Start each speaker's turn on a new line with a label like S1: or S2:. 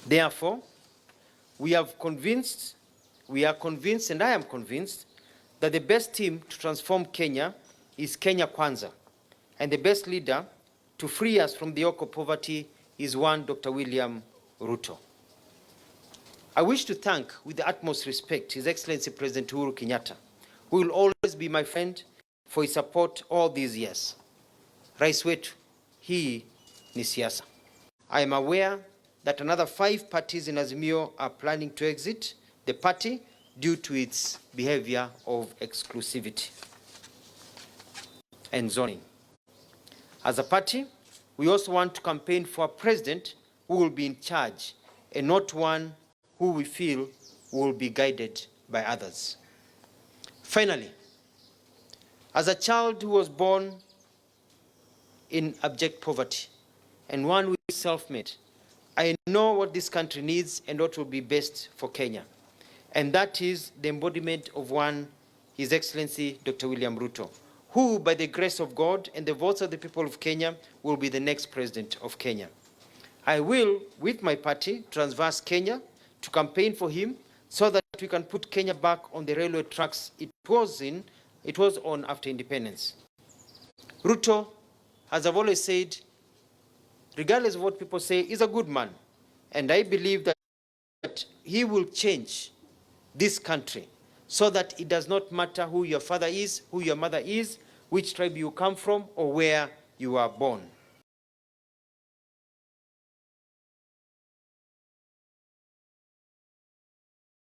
S1: Therefore, we are convinced, and I am convinced, that the best team to transform Kenya is Kenya Kwanza, and the best leader to free us from the yoke of poverty is one Dr. William Ruto. I wish to thank, with the utmost respect, His Excellency President Uhuru Kenyatta, who will always be my friend, for his support all these years. Rais wetu, hii ni siasa. I am aware that another 5 parties in Azimio are planning to exit the party due to its behavior of exclusivity and zoning. As a party, we also want to campaign for a president who will be in charge and not one who we feel will be guided by others. Finally, as a child who was born in abject poverty and one who is self-made, I know what this country needs and what will be best for Kenya. And that is the embodiment of one, His Excellency Dr. William Ruto, who, by the grace of God and the votes of the people of Kenya, will be the next president of Kenya. I will, with my party, Transverse Kenya, to campaign for him so that we can put Kenya back on the railway tracks it was on after independence. Ruto, as I've always said, regardless of what people say, is a good man. And I believe that he will change this country so that it does not matter who your father is, who your mother is, which tribe you come from, or where you are born.